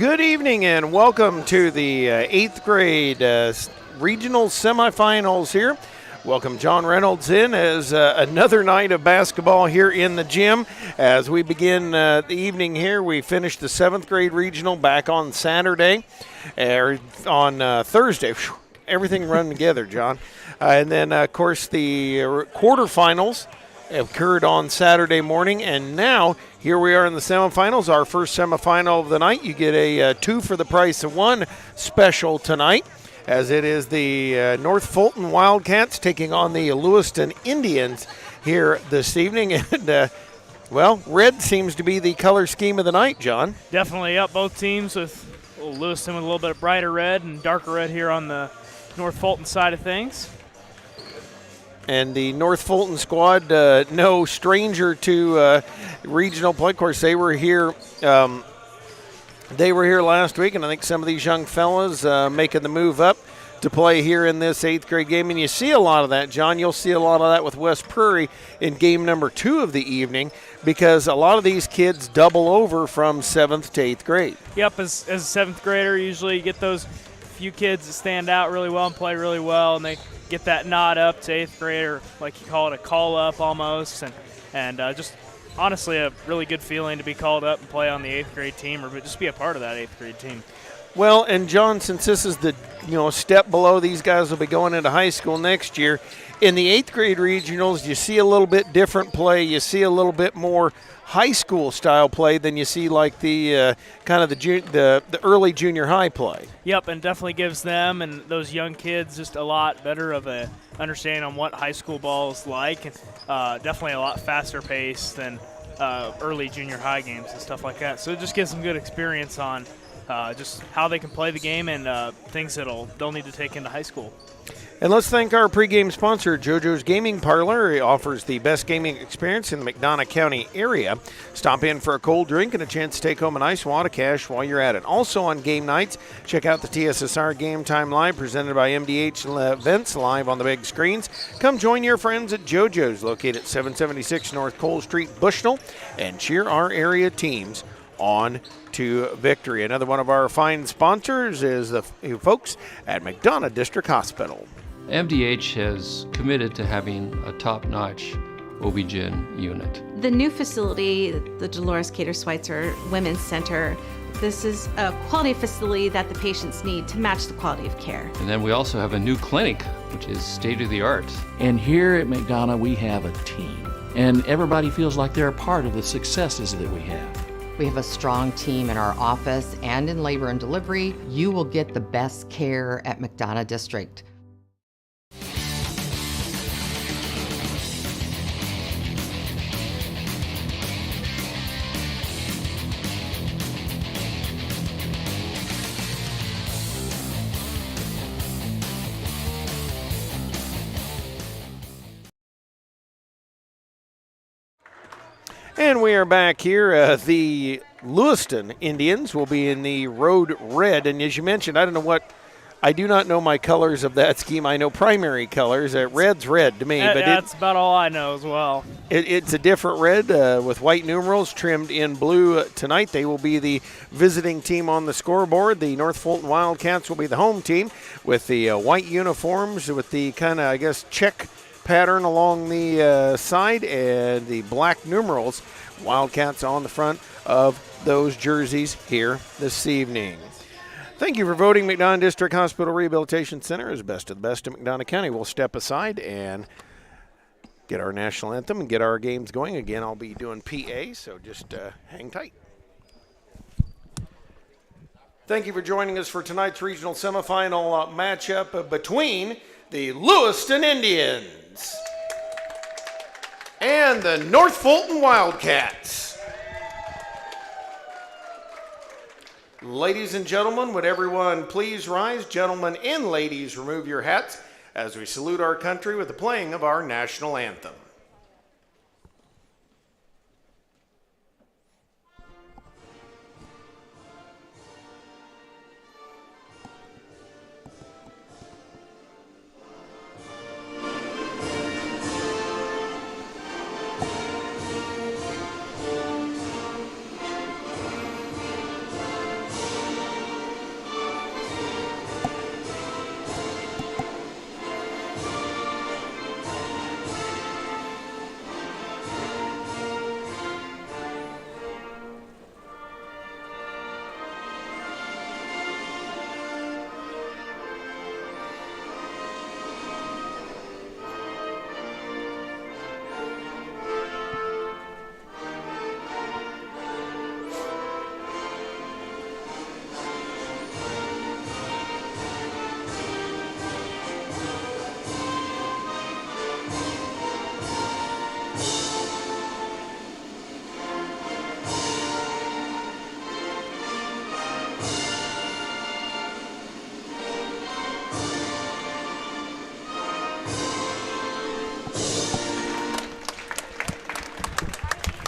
Good evening and welcome to the 8th grade regional semifinals here. Welcome John Reynolds in as another night of basketball here in the gym. As we begin the evening here, we finished the 7th grade regional back on Saturday, on Thursday. Whew, everything run together, John. And then, of course, the quarterfinals occurred on Saturday morning, and now here we are in the semifinals, our first semifinal of the night. You get a 2 for the price of 1 special tonight, as it is the North Fulton Wildcats taking on the Lewistown Indians here this evening. And, well, red seems to be the color scheme of the night, John. Definitely, yep, both teams with Lewistown with a little bit of brighter red and darker red here on the North Fulton side of things. And the North Fulton squad, no stranger to regional play. Of course, they were here. They were here last week, and I think some of these young fellas making the move up to play here in this 8th grade game. And you see a lot of that, John. You'll see a lot of that with West Prairie in game number 2 of the evening, because a lot of these kids double over from 7th to 8th grade. Yep, as a 7th grader, usually you get those few kids that stand out really well and play really well, and they get that nod up to 8th grade, or like you call it, a call up almost, and just honestly a really good feeling to be called up and play on the 8th grade team, or just be a part of that 8th grade team. Well, and John, since this is the step below, these guys will be going into high school next year. In the 8th grade regionals, you see a little bit different play. You see a little bit more high school style play than you see like the kind of the early junior high play. Yep, and definitely gives them and those young kids just a lot better of a understanding on what high school ball is like, and definitely a lot faster pace than early junior high games and stuff like that. So it just gives them good experience on just how they can play the game and things they'll need to take into high school. And let's thank our pregame sponsor, JoJo's Gaming Parlor. It offers the best gaming experience in the McDonough County area. Stop in for a cold drink and a chance to take home a nice wad of cash while you're at it. Also on game nights, check out the TSSR Game Time Live presented by MDH Events live on the big screens. Come join your friends at JoJo's, located at 776 North Cole Street, Bushnell, and cheer our area teams on to victory. Another one of our fine sponsors is the folks at McDonough District Hospital. MDH has committed to having a top-notch OB-GYN unit. The new facility, the Dolores Cater Schweitzer Women's Center, this is a quality facility that the patients need to match the quality of care. And then we also have a new clinic, which is state-of-the-art. And here at McDonough, we have a team. And everybody feels like they're a part of the successes that we have. We have a strong team in our office and in labor and delivery. You will get the best care at McDonough District. And we are back here. The Lewistown Indians will be in the road red. And as you mentioned, I do not know my colors of that scheme. I know primary colors. Red's red to me. But that's about all I know as well. It's a different red with white numerals trimmed in blue tonight. They will be the visiting team on the scoreboard. The North Fulton Wildcats will be the home team with the white uniforms with the kind of, I guess, check pattern along the side and the black numerals. Wildcats on the front of those jerseys here this evening. Thank you for voting McDonough District Hospital Rehabilitation Center as best of the best in McDonough County. We'll step aside and get our national anthem and get our games going. Again, I'll be doing PA, so just hang tight. Thank you for joining us for tonight's regional semifinal matchup between the Lewistown Indians and the North Fulton Wildcats. Ladies and gentlemen, would everyone please rise? Gentlemen and ladies, remove your hats as we salute our country with the playing of our national anthem.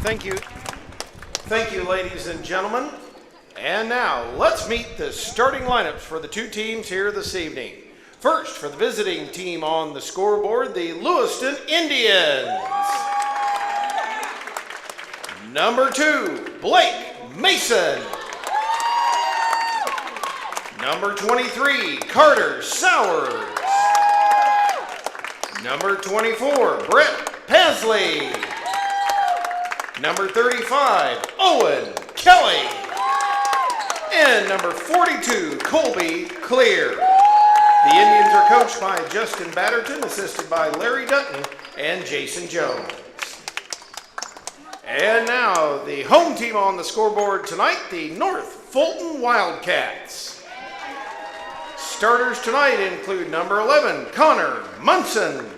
Thank you. Thank you, ladies and gentlemen. And now, let's meet the starting lineups for the two teams here this evening. First, for the visiting team on the scoreboard, the Lewiston Indians. Number 2, Blake Mason. Number 23, Carter Sowers. Number 24, Brett Pasley. Number 35, Owen Kelly. And number 42, Colby Clear. The Indians are coached by Justin Batterton, assisted by Larry Dutton and Jason Jones. And now, the home team on the scoreboard tonight, the North Fulton Wildcats. Starters tonight include number 11, Connor Munson.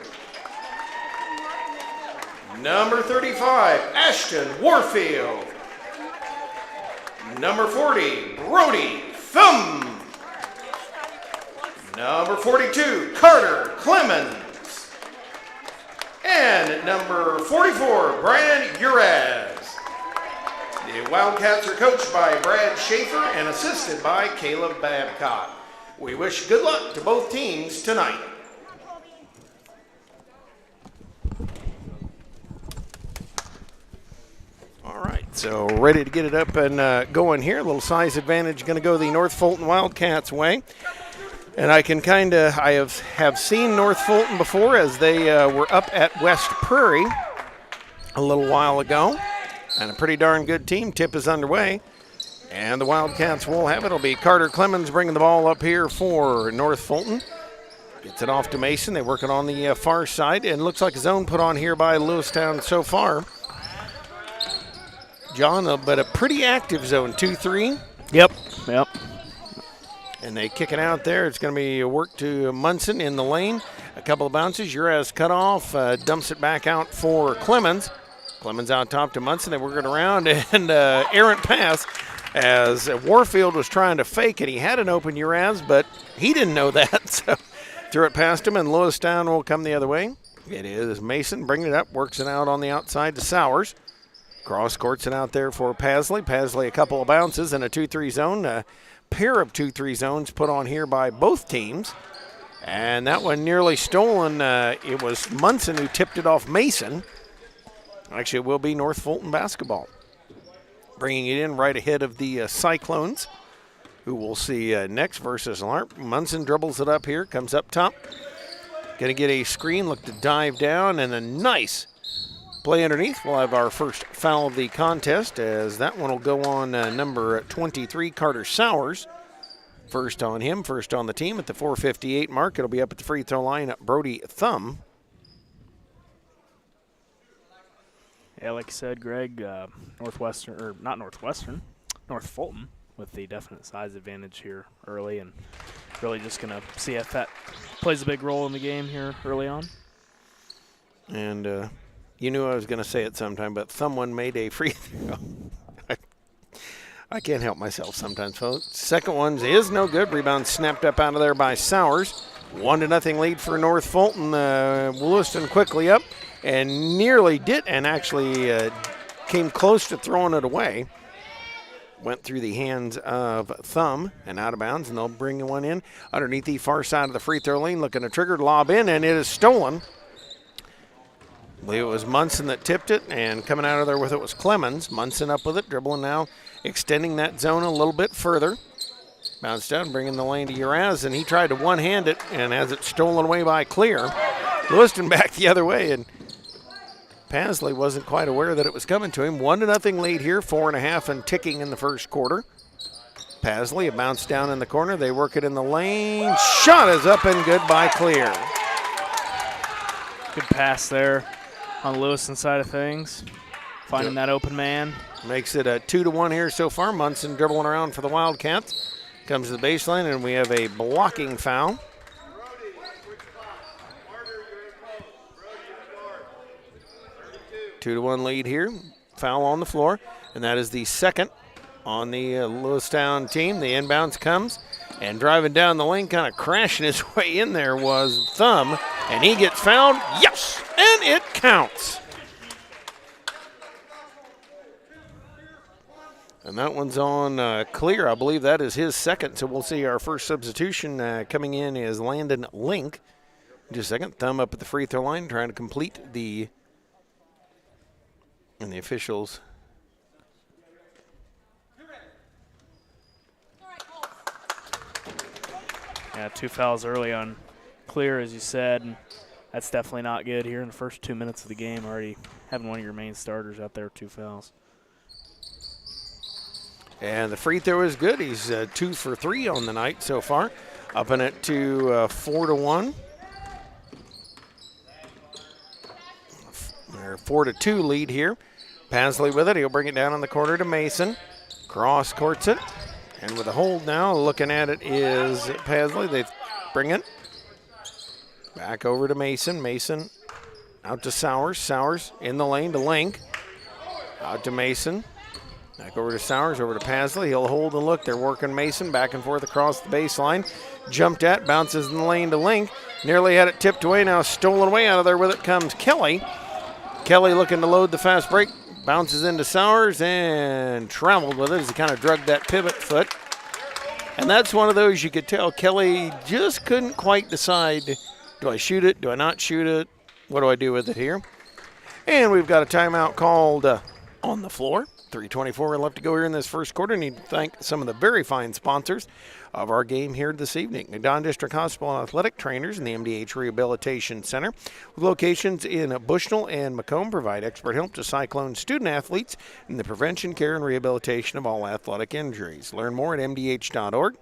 Number 35, Ashton Warfield. Number 40, Brody Thumb. Number 42, Carter Clemens. And number 44, Brad Uraz. The Wildcats are coached by Brad Schaefer and assisted by Caleb Babcock. We wish good luck to both teams tonight. All right, so ready to get it up and going here. A little size advantage going to go the North Fulton Wildcats' way. And I can I have seen North Fulton before as they were up at West Prairie a little while ago. And a pretty darn good team. Tip is underway. And the Wildcats will have it. It'll be Carter Clemens bringing the ball up here for North Fulton. Gets it off to Mason. They work it on the far side. And looks like a zone put on here by Lewistown so far. John, but a pretty active zone, 2-3. Yep. And they kick it out there. It's going to be a work to Munson in the lane. A couple of bounces. Uraz cut off, dumps it back out for Clemens. Clemens out top to Munson. They work it around, and errant pass as Warfield was trying to fake it. He had an open Uraz, but he didn't know that, so threw it past him, and Lewistown will come the other way. It is Mason bringing it up, works it out on the outside to Sowers. Cross courts it out there for Pasley. Pasley a couple of bounces in a 2-3 zone. A pair of 2-3 zones put on here by both teams. And that one nearly stolen. It was Munson who tipped it off Mason. Actually, it will be North Fulton basketball. Bringing it in right ahead of the Cyclones, who we'll see next versus Larp. Munson dribbles it up here, comes up top. Going to get a screen, look to dive down, and a nice play underneath. We'll have our first foul of the contest as that one will go on number 23, Carter Sowers. First on him, first on the team at the 4:58 mark. It'll be up at the free throw line at Brody Thumb. Yeah, like I said, Greg, North Fulton with the definite size advantage here early, and really just going to see if that plays a big role in the game here early on. And you knew I was going to say it sometime, but someone made a free throw. I can't help myself sometimes, folks. Second one is no good. Rebound snapped up out of there by Sowers. 1-0 lead for North Fulton. Lewiston quickly up and nearly did, and actually came close to throwing it away. Went through the hands of Thumb and out of bounds, and they'll bring one in underneath the far side of the free throw lane. Looking to trigger, lob in, and it is stolen. I believe it was Munson that tipped it, and coming out of there with it was Clemens. Munson up with it, dribbling now, extending that zone a little bit further. Bounced down, bringing the lane to Uraz, and he tried to one-hand it and has it stolen away by Clear. Lewiston back the other way, and Pasley wasn't quite aware that it was coming to him. 1-0 lead here, 4.5 and ticking in the first quarter. Pasley, a bounce down in the corner. They work it in the lane. Shot is up and good by Clear. Good pass there on the Lewiston side of things. Finding that open man. Makes it a 2-1 here so far. Munson dribbling around for the Wildcats. Comes to the baseline, and we have a blocking foul. Two to 1 lead here. Foul on the floor, and that is the second on the Lewistown team. The inbounds comes, and driving down the lane, kind of crashing his way in there was Thumb, and he gets fouled. Yes, and it counts. And that one's on Clear. I believe that is his second. So we'll see our first substitution coming in is Landon Link. Just a second. Thumb up at the free throw line, trying to complete the. And the officials. Yeah, 2 fouls early on Clear, as you said. And that's definitely not good here in the first 2 minutes of the game. Already having one of your main starters out there with 2 fouls. And the free throw is good. He's 2 for 3 on the night so far. Upping it to 4-1. Or 4-2 lead here. Pasley with it. He'll bring it down on the corner to Mason. Cross courts it. And with a hold now, looking at it is Pasley. They bring it back over to Mason. Mason out to Sowers. Sowers in the lane to Link. Out to Mason. Back over to Sowers, over to Pasley. He'll hold and look. They're working Mason back and forth across the baseline. Jumped at, bounces in the lane to Link. Nearly had it tipped away, now stolen away. Out of there with it comes Kelly. Kelly looking to load the fast break. Bounces into Sowers and traveled with it as he kind of drugged that pivot foot. And that's one of those you could tell Kelly just couldn't quite decide, do I shoot it, do I not shoot it, what do I do with it here? And we've got a timeout called on the floor. 3:24 left to go here in this first quarter. Need to thank some of the very fine sponsors of our game here this evening. McDonough District Hospital and Athletic Trainers and the MDH Rehabilitation Center, with locations in Bushnell and Macomb, provide expert help to Cyclone student athletes in the prevention, care, and rehabilitation of all athletic injuries. Learn more at mdh.org.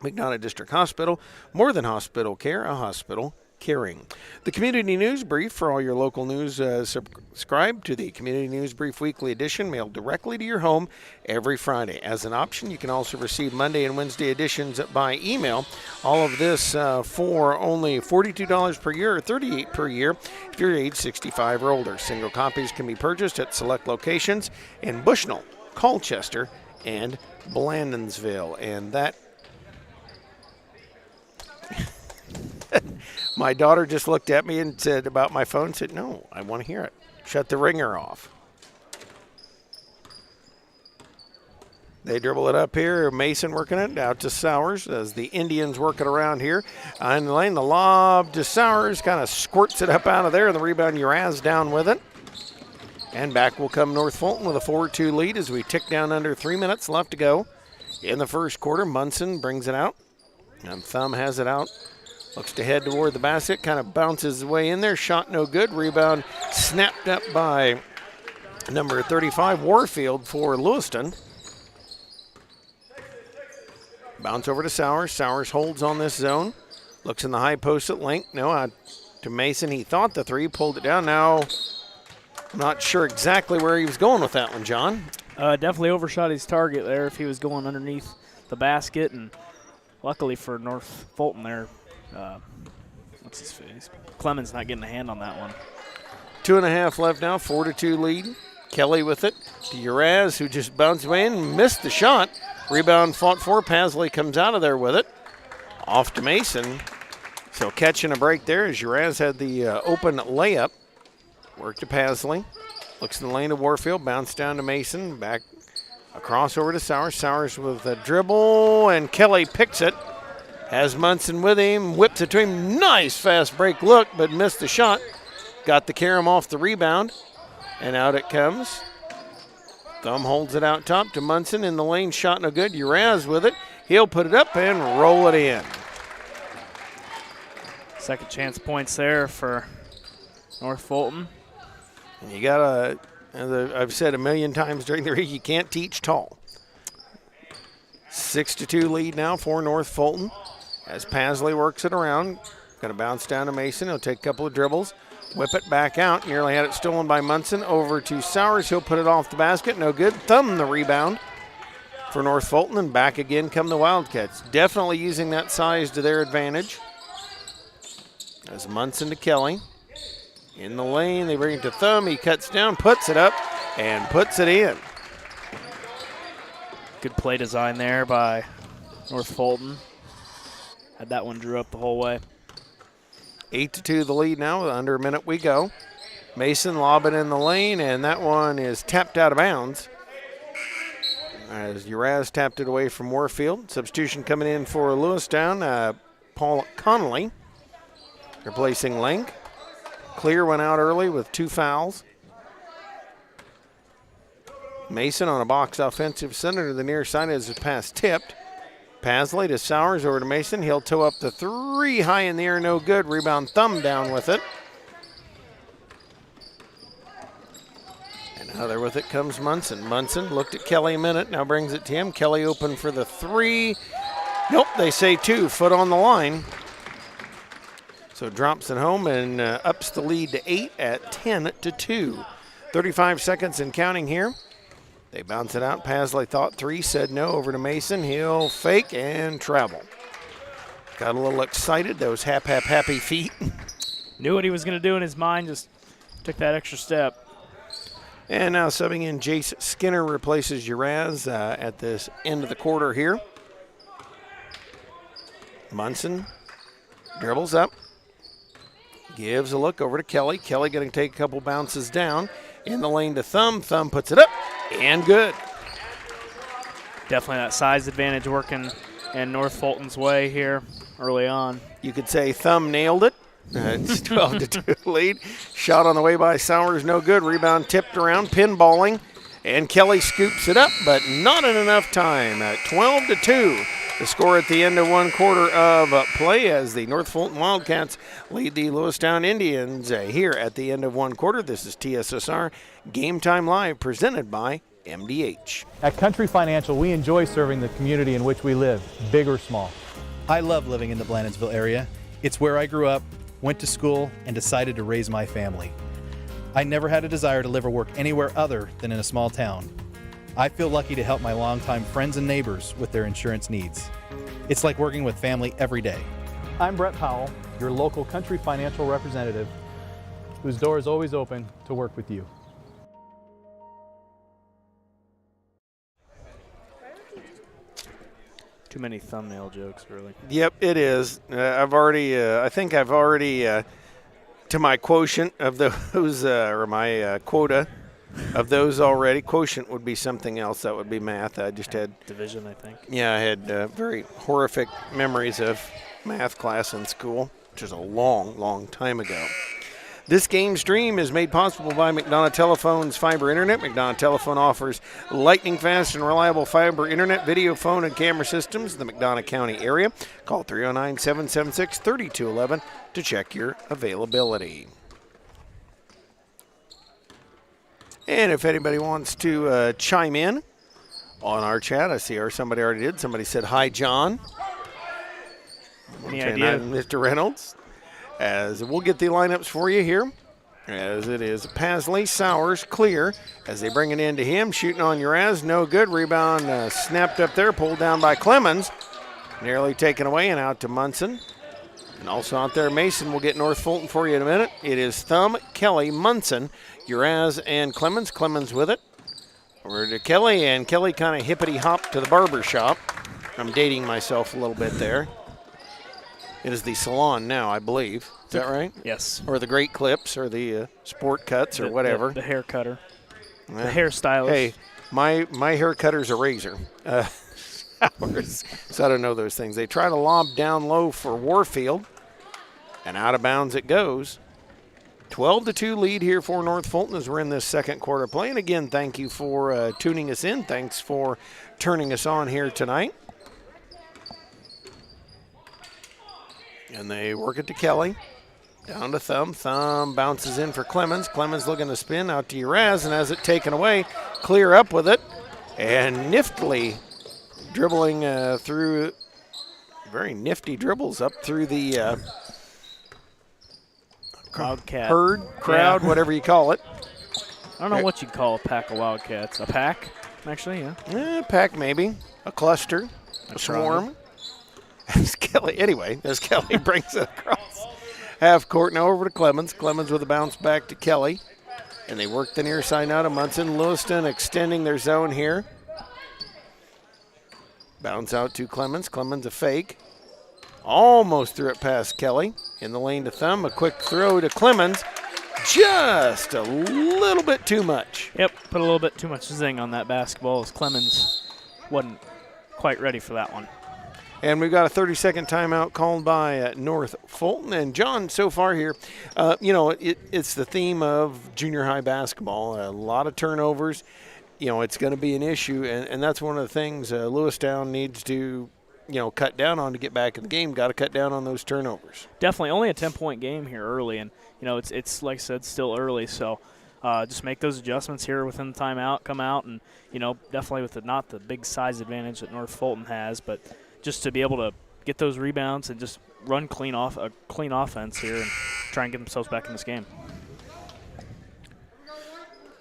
McDonough District Hospital, more than hospital care, a hospital caring. The Community News Brief for all your local news. Subscribe to the Community News Brief Weekly Edition, mailed directly to your home every Friday. As an option, you can also receive Monday and Wednesday editions by email. All of this for only $42 per year or $38 per year if you're age 65 or older. Single copies can be purchased at select locations in Bushnell, Colchester, and Blandonsville. And that my daughter just looked at me and said about my phone, said, no, I want to hear it. Shut the ringer off. They dribble it up here. Mason working it out to Sowers as the Indians work it around here. In the lane, the lob to Sowers kind of squirts it up out of there. The rebound, Uraz down with it. And back will come North Fulton with a 4-2 lead as we tick down under 3 minutes left to go in the first quarter. Munson brings it out. And Thumb has it out. Looks to head toward the basket, kind of bounces his way in there. Shot no good. Rebound snapped up by number 35, Warfield for Lewiston. Bounce over to Sowers. Sowers holds on this zone. Looks in the high post at Link. No, out to Mason. He thought the three, pulled it down. Now, I'm not sure exactly where he was going with that one, John. Definitely overshot his target there if he was going underneath the basket. And luckily for North Fulton there, what's his face? Clemens not getting a hand on that one. 2.5 left now, 4-2 lead. Kelly with it to Uraz, who just bounced away and missed the shot. Rebound fought for. Pasley comes out of there with it. Off to Mason. So catching a break there as Uraz had the open layup. Work to Pasley. Looks in the lane to Warfield. Bounce down to Mason. Back across over to Sowers. Sowers with a dribble, and Kelly picks it. Has Munson with him, whips it to him. Nice fast break look, but missed the shot. Got the carom off the rebound, and out it comes. Thumb holds it out top to Munson in the lane. Shot no good. Uraz with it. He'll put it up and roll it in. Second chance points there for North Fulton. And you got to, as I've said a million times during the week, you can't teach tall. 6-2 lead now for North Fulton. As Pasley works it around, going to bounce down to Mason. He'll take a couple of dribbles, whip it back out. Nearly had it stolen by Munson. Over to Sowers. He'll put it off the basket. No good. Thumb the rebound for North Fulton, and back again come the Wildcats. Definitely using that size to their advantage. As Munson to Kelly. In the lane, they bring it to Thumb. He cuts down, puts it up, and puts it in. Good play design there by North Fulton. Had that one drew up the whole way. 8-2 the lead now. Under a minute we go. Mason lobbing in the lane, and that one is tapped out of bounds. as Uraz tapped it away from Warfield. Substitution coming in for Lewistown, Paul Connolly replacing Link. Clear went out early with 2 fouls. Mason on a box offensive center to the near side as his pass tipped. Pasley to Sowers over to Mason. He'll toe up the 3 high in the air, no good. Rebound, Thumb down with it. And now there with it comes Munson. Munson looked at Kelly a minute, now brings it to him. Kelly open for the 3. Nope, they say 2, foot on the line. So drops it home and ups the lead to 8 at 10-2. 35 seconds and counting here. They bounce it out. Pasley thought 3, said no. Over to Mason. He'll fake and travel. Got a little excited. Those happy feet. Knew what he was going to do in his mind, just took that extra step. And now subbing in, Jace Skinner replaces Uraz at this end of the quarter here. Munson dribbles up. Gives a look over to Kelly. Kelly going to take a couple bounces down. In the lane to Thumb. Thumb puts it up and good. Definitely that size advantage working in North Fulton's way here early on. You could say Thumb nailed it. It's 12-2 lead. Shot on the way by Sowers, no good. Rebound tipped around, pinballing, and Kelly scoops it up, but not in enough time. At 12-2, the score at the end of 1 quarter of play as the North Fulton Wildcats lead the Lewistown Indians here at the end of 1 quarter. This is TSSR Game Time Live presented by MDH. At Country Financial, we enjoy serving the community in which we live, big or small. I love living in the Blandonsville area. It's where I grew up, went to school, and decided to raise my family. I never had a desire to live or work anywhere other than in a small town. I feel lucky to help my longtime friends and neighbors with their insurance needs. It's like working with family every day. I'm Brett Powell, your local Country Financial representative, whose door is always open to work with you. Too many thumbnail jokes, really. Yep, it is. I think I've already, to my quotient of those, or my quota of those already. Quotient would be something else. That would be math. I just had division, I think. Yeah, I had very horrific memories of math class in school, which is a long time ago. This game stream is made possible by McDonough Telephone's fiber internet. McDonough Telephone offers lightning fast and reliable fiber internet, video, phone, and camera systems in the McDonough County area. Call 309-776-3211 to check your availability. And if anybody wants to chime in on our chat, I see somebody already did. Somebody said, hi, John. Any idea? Mr. Reynolds. As we'll get the lineups for you here, as it is Pasley, Sowers, clear, as they bring it into him, shooting on Uraz, no good. Rebound snapped up there, pulled down by Clemens, nearly taken away and out to Munson. And also out there, Mason will get North Fulton for you in a minute. It is Thumb, Kelly, Munson, Uraz, and Clemens. Clemens with it. Over to Kelly, and Kelly kind of hippity-hop to the barber shop. I'm dating myself a little bit there. It is the salon now, I believe. Is that right? Yes. Or the Great Clips, or the Sport Cuts, or whatever. The hair cutter. The hairstylist. Hey, my hair cutter's a razor. So I don't know those things. They try to lob down low for Warfield, and out of bounds it goes. 12-2 lead here for North Fulton as we're in this second quarter play. And again, thank you for tuning us in. Thanks for turning us on here tonight. And they work it to Kelly. Down to Thumb. Thumb bounces in for Clemens. Clemens looking to spin out to Uraz and has it taken away. Clear up with it. And niftily dribbling through, very nifty dribbles up through the Wildcat. herd, crowd, Yeah. whatever you call it. I don't know what you'd call a pack of Wildcats. A pack, actually, yeah. Pack maybe. A cluster. A swarm. As Kelly brings it across half court. Now over to Clemens. Clemens with a bounce back to Kelly. And they work the near side now to Munson. Lewiston extending their zone here. Bounce out to Clemens. Clemens a fake. Almost threw it past Kelly. In the lane to Thumb. A quick throw to Clemens. Just a little bit too much. Yep, put a little bit too much zing on that basketball as Clemens wasn't quite ready for that one. And we've got a 30-second timeout called by North Fulton. And, John, so far here, it's the theme of junior high basketball. A lot of turnovers. It's going to be an issue, and that's one of the things Lewistown needs to, cut down on to get back in the game. Got to cut down on those turnovers. Definitely. Only a 10-point game here early, and, it's like I said, still early. So just make those adjustments here within the timeout, come out, and, definitely with not the big size advantage that North Fulton has, but just to be able to get those rebounds and just run clean offense here and try and get themselves back in this game.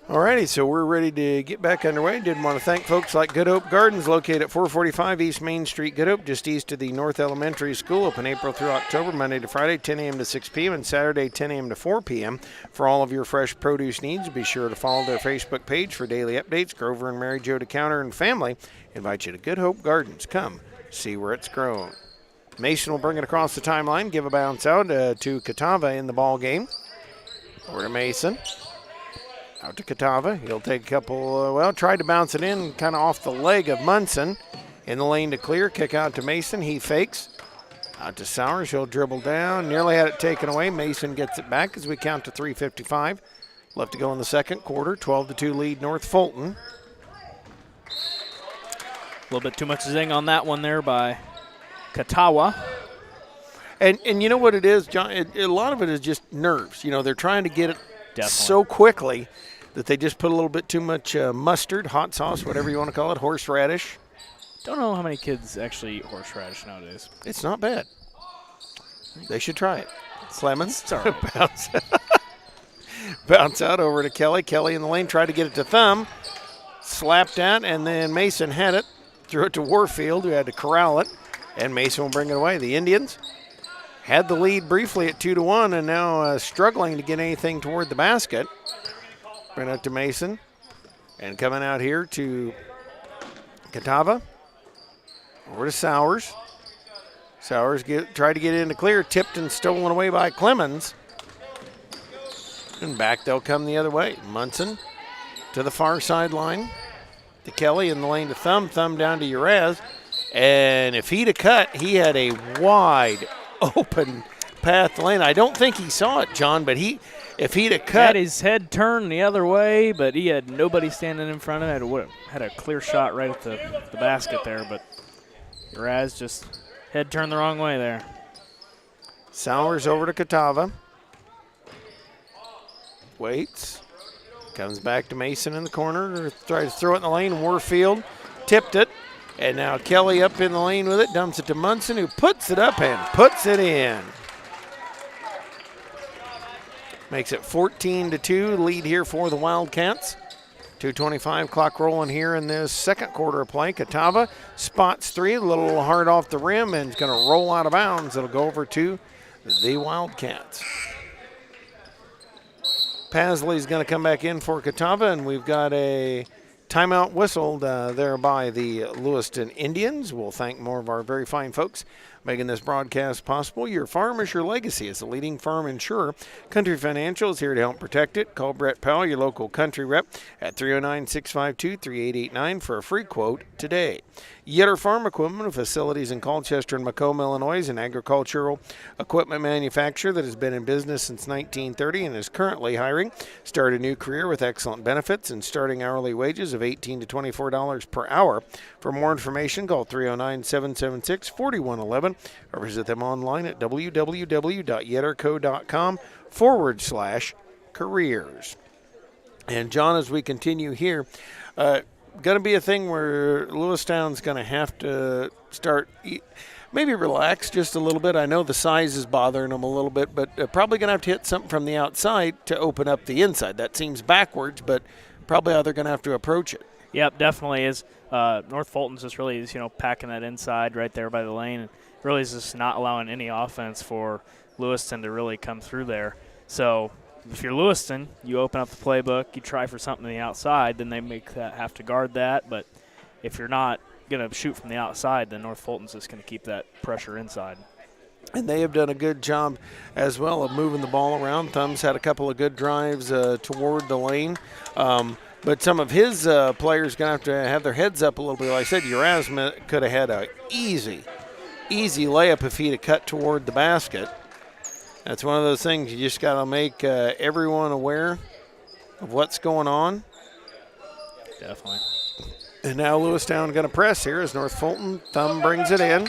All righty, so we're ready to get back underway. Did want to thank folks like Good Hope Gardens, located at 445 East Main Street, Good Hope, just east of the North Elementary School, open April through October, Monday to Friday, 10 a.m. to 6 p.m., and Saturday, 10 a.m. to 4 p.m. For all of your fresh produce needs, be sure to follow their Facebook page for daily updates. Grover and Mary Jo DeCounter and family invite you to Good Hope Gardens. Come see where it's grown. Mason will bring it across the timeline, give a bounce out to Catawba in the ball game. Over to Mason. Out to Catawba. He'll take a couple, tried to bounce it in kind of off the leg of Munson. In the lane to clear, kick out to Mason. He fakes. Out to Sowers. He'll dribble down. Nearly had it taken away. Mason gets it back as we count to 3:55. Left to go in the second quarter. 12-2 lead North Fulton. A little bit too much zing on that one there by Katawa. And you know what it is, John? A lot of it is just nerves. They're trying to get it Definitely. So quickly that they just put a little bit too much mustard, hot sauce, whatever you want to call it, horseradish. Don't know how many kids actually eat horseradish nowadays. It's not bad. They should try it. Clemens. It's all right. Bounce out over to Kelly. Kelly in the lane, tried to get it to Thumb. Slapped out, and then Mason had it. Threw it to Warfield, who had to corral it. And Mason will bring it away. The Indians had the lead briefly at 2-1, and now struggling to get anything toward the basket. Bring it to Mason. And coming out here to Catawba. Over to Sowers. Sowers tried to get into clear, tipped and stolen away by Clemens. And back they'll come the other way. Munson to the far sideline. To Kelly in the lane to Thumb. Thumb down to Uraz. And if he'd have cut, he had a wide open path lane. I don't think he saw it, John, but if he'd have cut. Had his head turned the other way, but he had nobody standing in front of him. Had a clear shot right at the basket there, but Uraz just head turned the wrong way there. Sowers over to Catawba. Waits. Comes back to Mason in the corner. Tries to throw it in the lane. Warfield tipped it. And now Kelly up in the lane with it. Dumps it to Munson, who puts it up and puts it in. Makes it 14-2. Lead here for the Wildcats. 2:25 clock rolling here in this second quarter of play. Catawba spots three. A little hard off the rim and is going to roll out of bounds. It'll go over to the Wildcats. Pasley's going to come back in for Catawba, and we've got a timeout whistled there by the Lewiston Indians. We'll thank more of our very fine folks making this broadcast possible. Your farm is your legacy. As a leading farm insurer, Country Financial is here to help protect it. Call Brett Powell, your local country rep, at 309-652-3889 for a free quote today. Yetter Farm Equipment, with facilities in Colchester and Macomb, Illinois, is an agricultural equipment manufacturer that has been in business since 1930 and is currently hiring. Start a new career with excellent benefits and starting hourly wages of $18 to $24 per hour. For more information, call 309-776-4111 or visit them online at www.yetterco.com/careers. And John, as we continue here, going to be a thing where Lewistown's going to have to start maybe relax just a little bit. I know the size is bothering them a little bit, but probably going to have to hit something from the outside to open up the inside. That seems backwards, but probably how they're going to have to approach it. Yep, definitely is. North Fulton's just really is, packing that inside right there by the lane, and really is just not allowing any offense for Lewiston to really come through there. So if you're Lewiston, you open up the playbook, you try for something on the outside, then they have to guard that. But if you're not going to shoot from the outside, then North Fulton's just going to keep that pressure inside. And they have done a good job as well of moving the ball around. Thumbs had a couple of good drives toward the lane. But some of his players going to have their heads up a little bit. Like I said, Erasmus could have had an easy layup if he'd have cut toward the basket. That's one of those things you just got to make everyone aware of what's going on. Definitely. And now Lewistown going to press here as North Fulton. Thumb brings it in.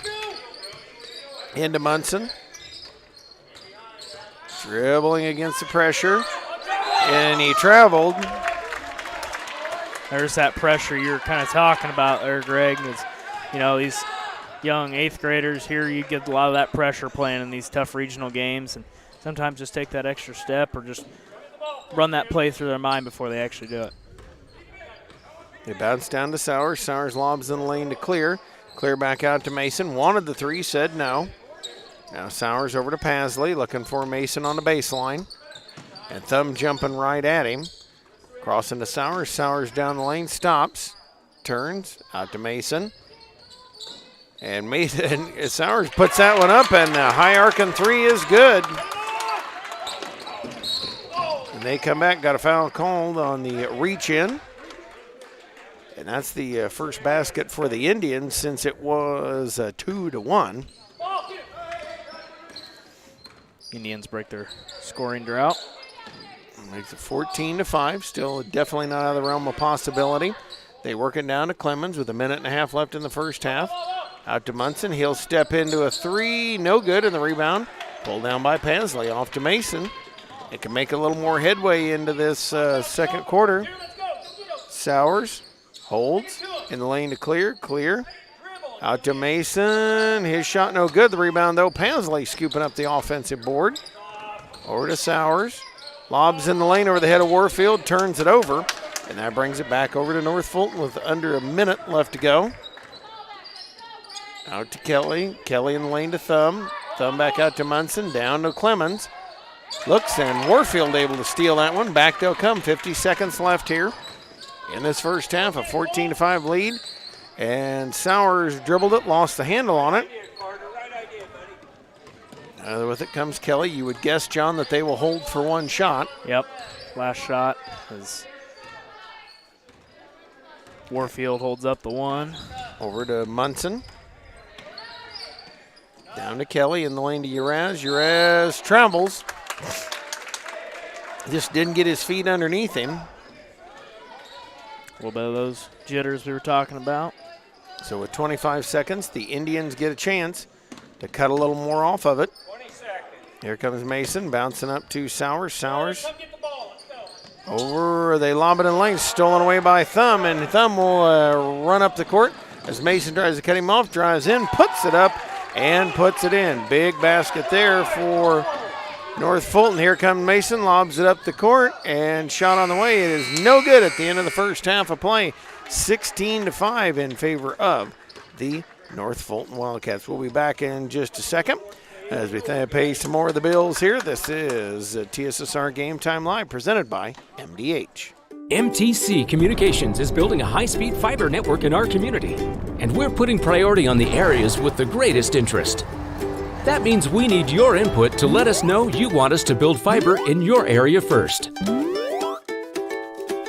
Into Munson. Dribbling against the pressure. And he traveled. There's that pressure you're kind of talking about there, Greg. It's, these young 8th graders here, you get a lot of that pressure playing in these tough regional games. And sometimes just take that extra step or just run that play through their mind before they actually do it. They bounce down to Sowers. Sowers lobs in the lane to Clear. Clear back out to Mason. Wanted the 3, said no. Now Sowers over to Pasley, looking for Mason on the baseline. And Thumb jumping right at him. Crossing to Sowers. Sowers down the lane, stops, turns out to Mason. And Mason, Sowers puts that one up, and the high arcing 3 is good. And they come back, got a foul called on the reach in. And that's the first basket for the Indians since it was 2-1. Indians break their scoring drought. Makes it 14-5. Still definitely not out of the realm of possibility. They work it down to Clemens with 1.5 minutes left in the first half. Out to Munson. He'll step into a 3. No good in the rebound. Pulled down by Pasley. Off to Mason. It can make a little more headway into this second quarter. Sowers holds in the lane to Clear. Clear. Out to Mason. His shot no good. The rebound, though. Pasley scooping up the offensive board. Over to Sowers. Lobs in the lane over the head of Warfield. Turns it over. And that brings it back over to North Fulton with under 1 minute left to go. Out to Kelly. Kelly in the lane to Thumb. Thumb back out to Munson. Down to Clemens. Looks, and Warfield able to steal that one. Back they'll come. 50 seconds left here in this first half. A 14-5 lead. And Sowers dribbled it, lost the handle on it. With it comes Kelly. You would guess, John, that they will hold for one shot. Yep. Last shot is Warfield holds up the 1. Over to Munson. Down to Kelly in the lane to Uraz. Uraz travels. Just didn't get his feet underneath him. A little bit of those jitters we were talking about. So with 25 seconds, the Indians get a chance to cut a little more off of it. Here comes Mason, bouncing up to Sowers. Sowers over, they lob it in lane, stolen away by Thumb, and Thumb will run up the court as Mason tries to cut him off, drives in, puts it up, and puts it in. Big basket there for North Fulton. Here comes Mason, lobs it up the court, and shot on the way. It is no good at the end of the first half of play. 16-5 in favor of the North Fulton Wildcats. We'll be back in just a second as we pay some more of the bills here. This is TSSR Game Time Live presented by MDH. MTC Communications is building a high-speed fiber network in our community, and we're putting priority on the areas with the greatest interest. That means we need your input to let us know you want us to build fiber in your area first.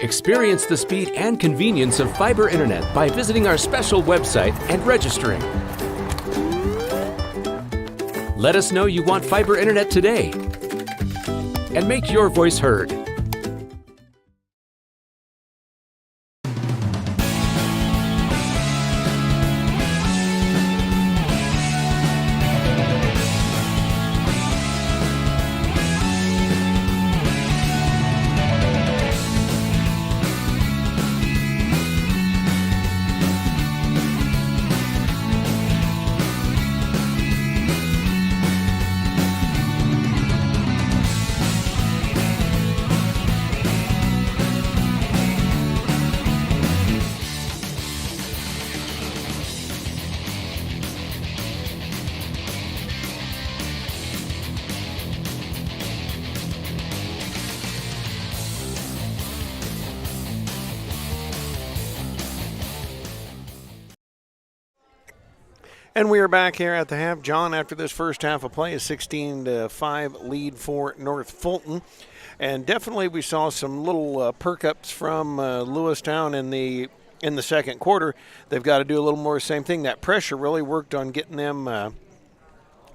Experience the speed and convenience of fiber internet by visiting our special website and registering. Let us know you want fiber internet today and make your voice heard. And we are back here at the half. John, after this first half of play, a 16-5 lead for North Fulton. And definitely we saw some little perk-ups from Lewistown in the second quarter. They've got to do a little more same thing. That pressure really worked on getting them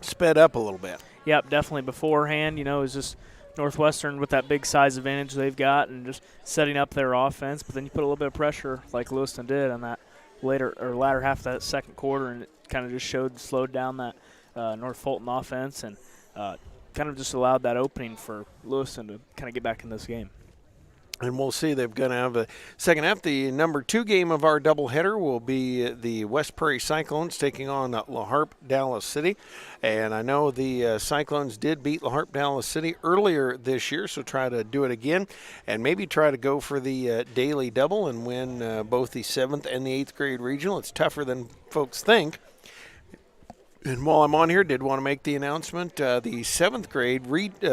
sped up a little bit. Yep, definitely beforehand. It was just Northwestern with that big size advantage they've got and just setting up their offense. But then you put a little bit of pressure like Lewiston did on that latter half of that second quarter, and it kind of just slowed down that North Fulton offense and kind of just allowed that opening for Lewiston to kind of get back in this game. And we'll see. They're going to have a second half. The number 2 game of our doubleheader will be the West Prairie Cyclones taking on La Harpe Dallas City. And I know the Cyclones did beat La Harpe Dallas City earlier this year, so try to do it again and maybe try to go for the daily double and win both the 7th and the 8th grade regional. It's tougher than folks think. And while I'm on here, did want to make the announcement, the 7th grade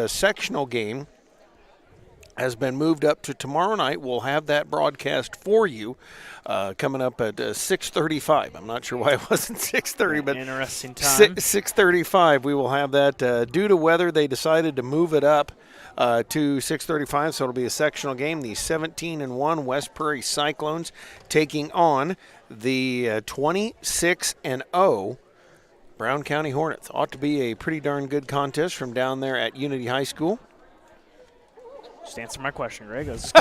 sectional game has been moved up to tomorrow night. We'll have that broadcast for you coming up at 6:35. I'm not sure why it wasn't 6:30, but interesting time. 6:35. We will have that. Due to weather, they decided to move it up to 6:35, so it'll be a sectional game. The 17-1 West Prairie Cyclones taking on the 26-0 Brown County Hornets. Ought to be a pretty darn good contest from down there at Unity High School. Just answer my question, Greg. I was just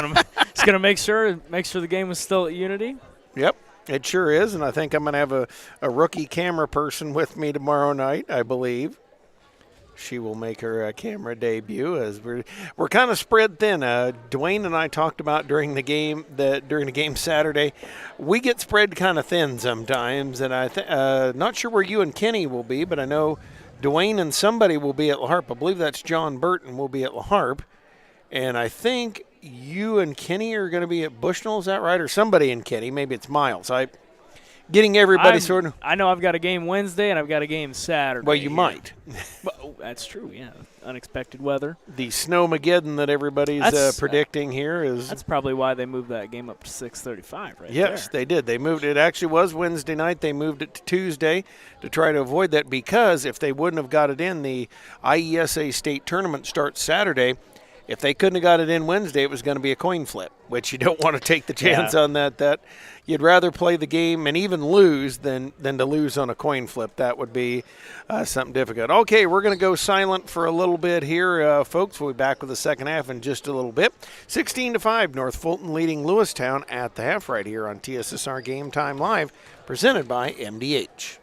gonna make sure the game was still at Unity. Yep, it sure is, and I think I'm gonna have a rookie camera person with me tomorrow night, I believe. She will make her camera debut as we're kind of spread thin. Dwayne and I talked about during the game Saturday. We get spread kind of thin sometimes, and not sure where you and Kenny will be, but I know Dwayne and somebody will be at La Harpe. I believe that's John Burton will be at La Harpe. And I think you and Kenny are going to be at Bushnell, is that right? Or somebody in Kenny. Maybe it's Miles. Getting everybody sort of. I know I've got a game Wednesday and I've got a game Saturday. Well, you might. Well, that's true, yeah. Unexpected weather. The snowmageddon that everybody's predicting here is. That's probably why they moved that game up to 6:35 right Yes, there. they did. They moved it. Actually was Wednesday night. They moved it to Tuesday to try to avoid that because if they wouldn't have got it in, the IESA state tournament starts Saturday. If they couldn't have got it in Wednesday, it was going to be a coin flip, which you don't want to take the chance on that. That you'd rather play the game and even lose than to lose on a coin flip. That would be something difficult. Okay, we're going to go silent for a little bit here, folks. We'll be back with the second half in just a little bit. 16-5, North Fulton leading Lewistown at the half right here on TSSR Game Time Live, presented by MDH.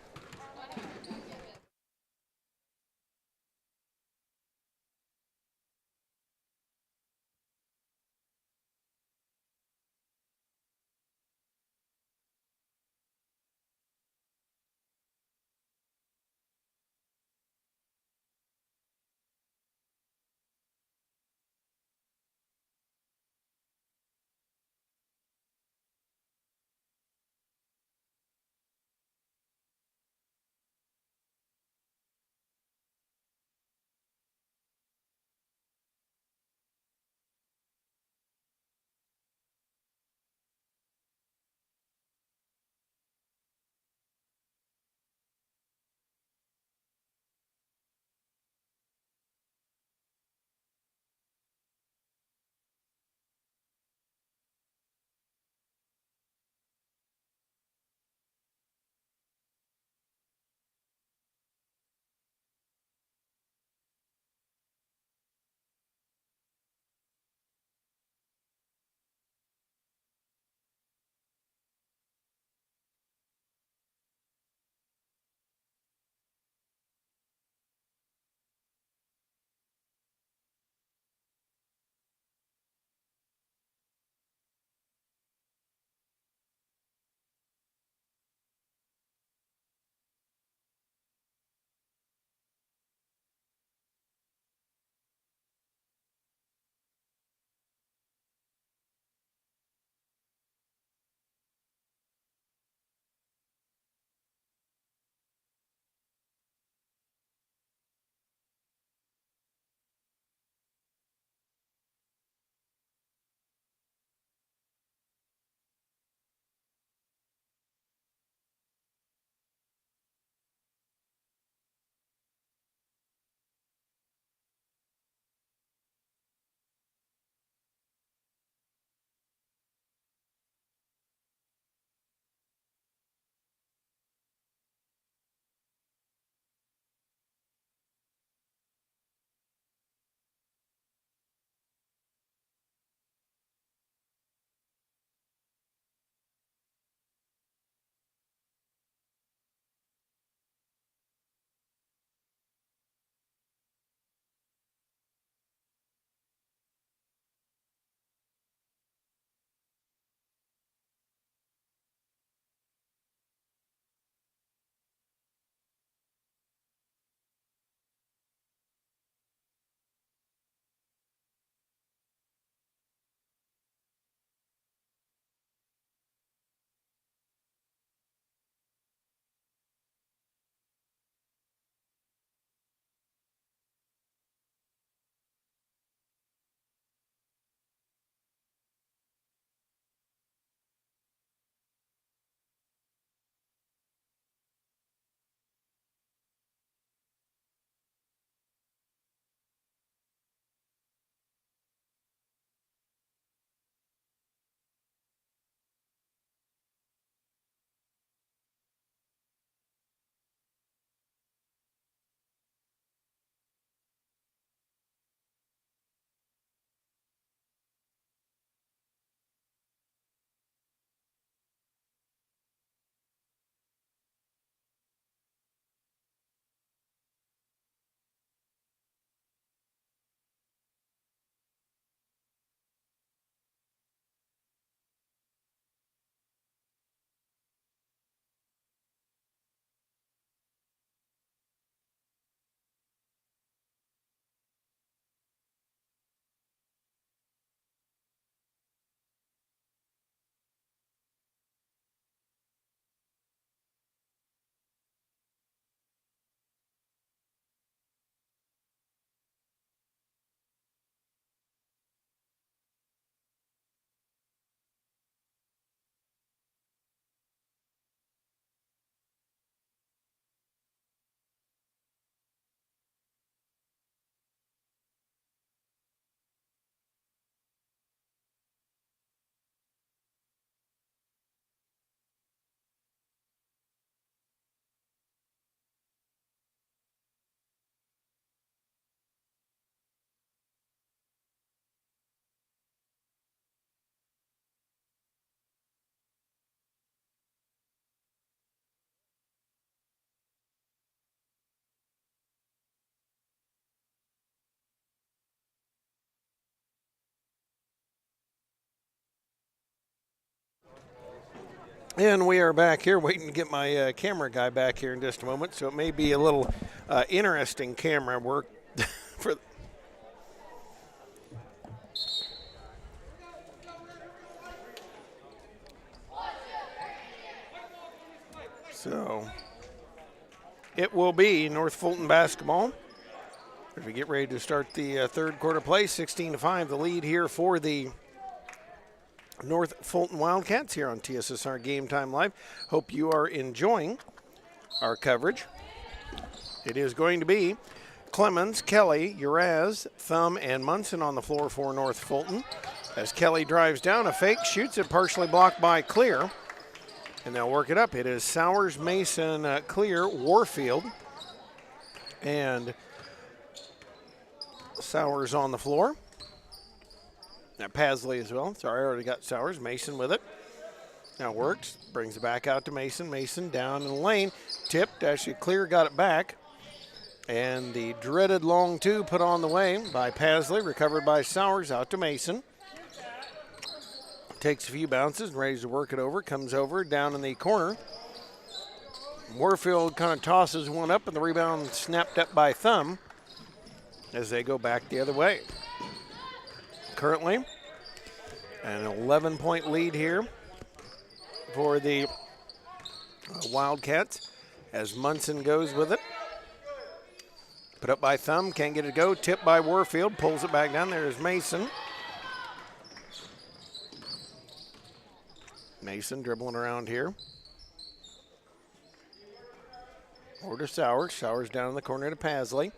And we are back here waiting to get my camera guy back here in just a moment, so it may be a little interesting camera work for. So it will be North Fulton basketball as we get ready to start the third quarter play. 16-5 the lead here for the North Fulton Wildcats here on TSSR Game Time Live. Hope you are enjoying our coverage. It is going to be Clemens, Kelly, Uraz, Thumb, and Munson on the floor for North Fulton. As Kelly drives down, a fake, shoots it, partially blocked by Clear. And they'll work it up. It is Sowers, Mason, Clear, Warfield. And Sowers on the floor. Now Pasley as well. Sorry, I already got Sowers. Mason with it. Now works. Brings it back out to Mason. Mason down in the lane. Tipped. Actually, Clear got it back. And the dreaded long two put on the way by Pasley. Recovered by Sowers out to Mason. Takes a few bounces and ready to work it over. Comes over down in the corner. Warfield kind of tosses one up, and the rebound snapped up by Thumb as they go back the other way. Currently, an 11-point lead here for the Wildcats as Munson goes with it. Put up by Thumb, can't get it to go. Tipped by Warfield, pulls it back down. There's Mason. Mason dribbling around here. Over to Sowers. Sowers down in the corner to Pasley.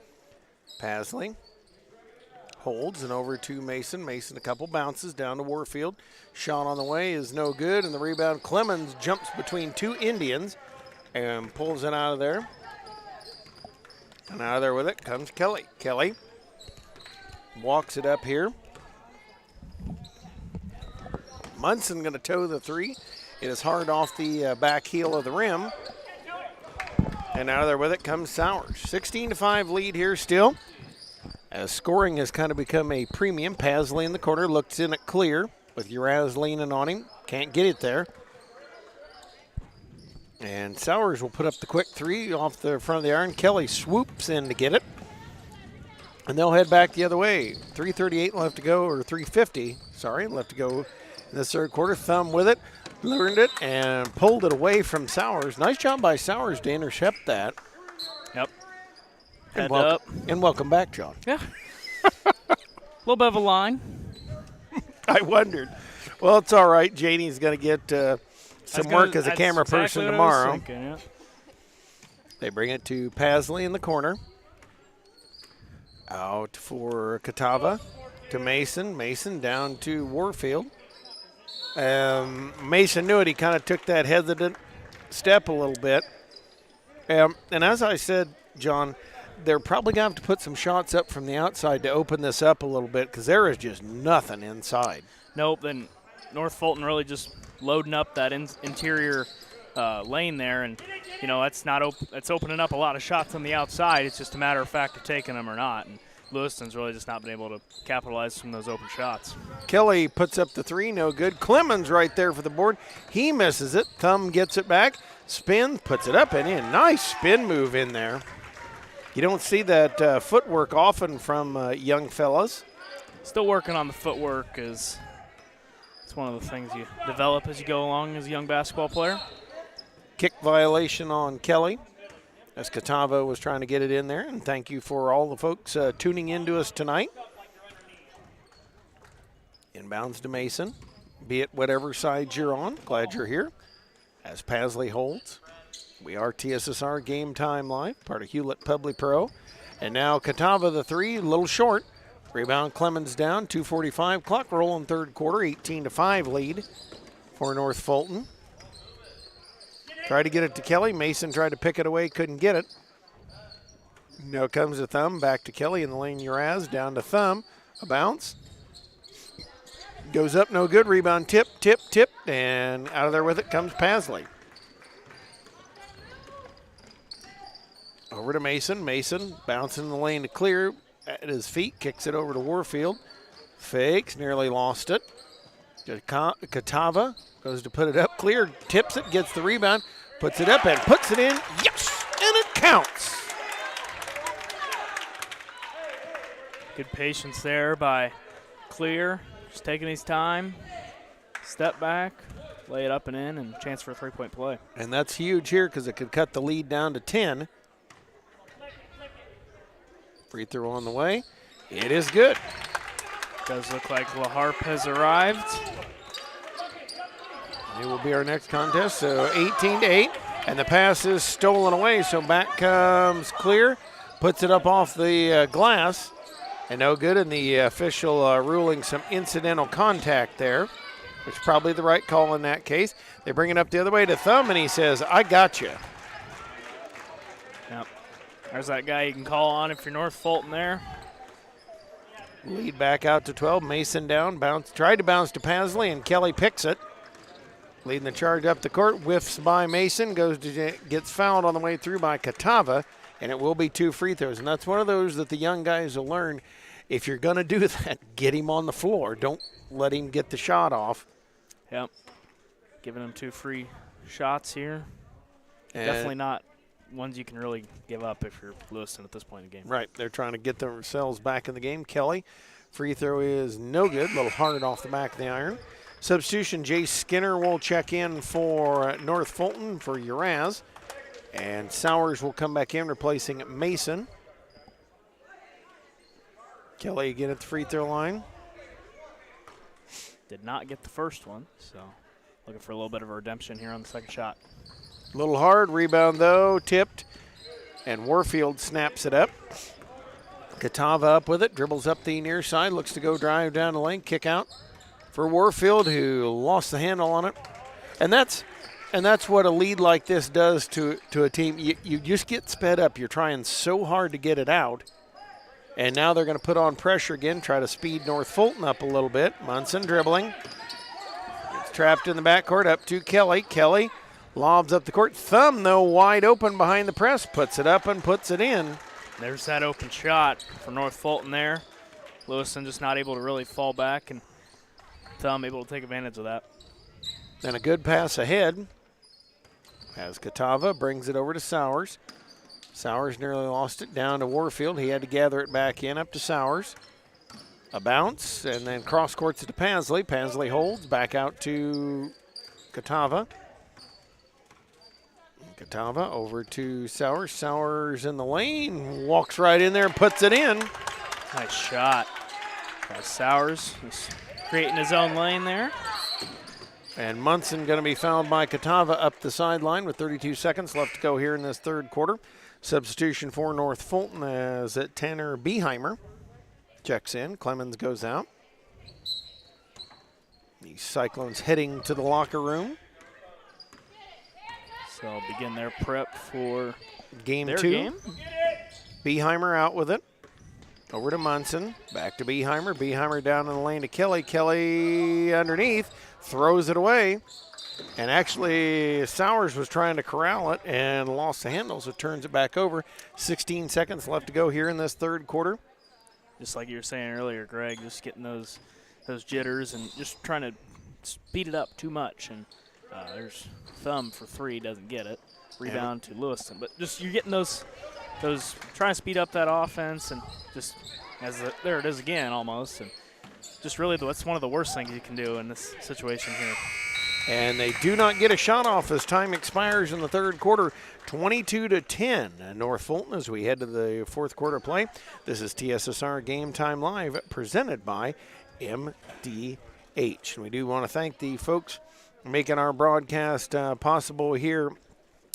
Pasley holds and over to Mason. Mason a couple bounces down to Warfield. Shot on the way is no good, and the rebound. Clemens jumps between two Indians and pulls it out of there. And out of there with it comes Kelly. Kelly walks it up here. Munson going to toe the three. It is hard off the back heel of the rim. And out of there with it comes Sowers. 16-5 lead here still. As scoring has kind of become a premium. Pasley in the corner looks in at Clear with Uraz leaning on him. Can't get it there. And Sowers will put up the quick three off the front of the iron. Kelly swoops in to get it. And they'll head back the other way. 3:38 left to go, or 3:50, sorry, left to go in the third quarter. Thumb with it, learned it, and pulled it away from Sowers. Nice job by Sowers to intercept that. Yep. And welcome back, John. Yeah. A little bit of a line. I wondered. Well, it's all right. Janie's going to get some work as a camera person tomorrow. Thinking, yeah. They bring it to Pasley in the corner. Out for Catawba to Mason. Mason down to Warfield. Mason knew it. He kind of took that hesitant step a little bit. And as I said, John, they're probably going to have to put some shots up from the outside to open this up a little bit because there is just nothing inside. Nope. Then North Fulton really just loading up that interior lane there, and you know that's opening up a lot of shots on the outside. It's just a matter of fact of taking them or not. And Lewistown's really just not been able to capitalize from those open shots. Kelly puts up the three, no good. Clemens right there for the board. He misses it. Thumb gets it back, spins, puts it up and in. Nice spin move in there. You don't see that footwork often from young fellas. Still working on the footwork. It's one of the things you develop as you go along as a young basketball player. Kick violation on Kelly as Catawba was trying to get it in there. And thank you for all the folks tuning in to us tonight. Inbounds to Mason. Be it whatever side you're on, glad you're here. As Pasley holds. We are TSSR Game Time Live, part of Hewlett Public Pro. And now Catawba the three, a little short. Rebound Clemens down, 2:45. Clock rolling third quarter, 18-5 lead for North Fulton. Tried to get it to Kelly. Mason tried to pick it away, couldn't get it. Now comes the Thumb, back to Kelly in the lane. Uraz down to Thumb. A bounce. Goes up, no good. Rebound, tip, and out of there with it comes Pasley. Over to Mason. Mason bouncing in the lane to Clear. At his feet, kicks it over to Warfield. Fakes, nearly lost it. Catava goes to put it up. Clear, tips it, gets the rebound, puts it up and puts it in. Yes, and it counts. Good patience there by Clear. Just taking his time. Step back, lay it up and in, and chance for a three-point play. And that's huge here because it could cut the lead down to 10. Free throw on the way. It is good. Does look like LaHarpe has arrived. It will be our next contest, so 18-8, and the pass is stolen away, so back comes Clear, puts it up off the glass, and no good, and the official ruling some incidental contact there, which is probably the right call in that case. They bring it up the other way to Thumb, and he says, I got you. Yep. There's that guy you can call on if you're North Fulton there. Lead back out to 12, Mason down, tried to bounce to Pasley, and Kelly picks it. Leading the charge up the court, whiffs by Mason, gets fouled on the way through by Catava, and it will be 2 free throws. And that's one of those that the young guys will learn. If you're going to do that, get him on the floor. Don't let him get the shot off. Yep. Giving him 2 free shots here. And definitely not ones you can really give up if you're Lewiston at this point in the game. Right. They're trying to get themselves back in the game. Kelly, free throw is no good. A little hard off the back of the iron. Substitution, Jay Skinner will check in for North Fulton for Uraz. And Sowers will come back in, replacing Mason. Kelly again at the free throw line. Did not get the first one, so looking for a little bit of a redemption here on the second shot. A little hard, rebound though, tipped, and Warfield snaps it up. Catava up with it, dribbles up the near side, looks to go drive down the lane, kick out for Warfield, who lost the handle on it. And that's what a lead like this does to a team. You just get sped up. You're trying so hard to get it out. And now they're going to put on pressure again, try to speed North Fulton up a little bit. Munson dribbling. Gets trapped in the backcourt, up to Kelly. Kelly lobs up the court. Thumb, though, wide open behind the press. Puts it up and puts it in. There's that open shot for North Fulton there. Lewiston just not able to really fall back, and Thumb able to take advantage of that. And a good pass ahead as Catava brings it over to Sowers. Sowers nearly lost it down to Warfield. He had to gather it back in, up to Sowers. A bounce, and then cross courts it to Pasley. Pasley holds, back out to Catava. Catava over to Sowers. Sowers in the lane, walks right in there and puts it in. Nice shot by Sowers. He's creating his own lane there. And Munson going to be fouled by Catava up the sideline with 32 seconds left to go here in this third quarter. Substitution for North Fulton as Tanner Beheimer checks in. Clemens goes out. The Cyclones heading to the locker room. So I'll begin their prep for game their 2. Game. Beheimer out with it. Over to Munson. Back to Beheimer. Beheimer down in the lane to Kelly. Kelly underneath. Throws it away. And actually, Sowers was trying to corral it and lost the handle, so turns it back over. 16 seconds left to go here in this third quarter. Just like you were saying earlier, Greg, just getting those jitters and just trying to speed it up too much. And there's Thumb for 3, doesn't get it. Rebound to Lewiston. But just you're getting those trying to speed up that offense, and just there it is again almost. And just really that's one of the worst things you can do in this situation here. And they do not get a shot off as time expires in the third quarter. 22-10 North Fulton as we head to the fourth quarter play. This is TSSR Game Time Live presented by MDH. And we do want to thank the folks making our broadcast possible here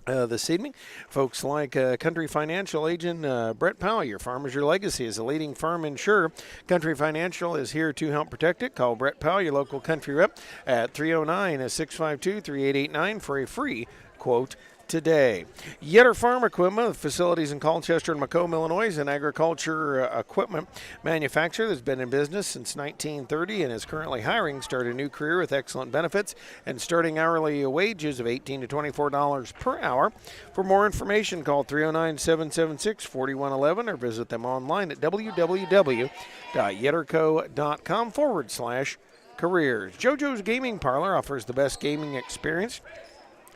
this evening. Folks like Country Financial agent Brett Powell. Your farm is your legacy. As a leading farm insurer, Country Financial is here to help protect it. Call Brett Powell, your local country rep, at 309-652-3889 for a free quote today. Yetter Farm Equipment with facilities in Colchester and Macomb, Illinois, is an agriculture equipment manufacturer that's been in business since 1930 and is currently hiring. Start a new career with excellent benefits and starting hourly wages of $18 to $24 per hour. For more information, call 309-776-4111 or visit them online at www.yetterco.com/careers. careers. JoJo's Gaming Parlor offers the best gaming experience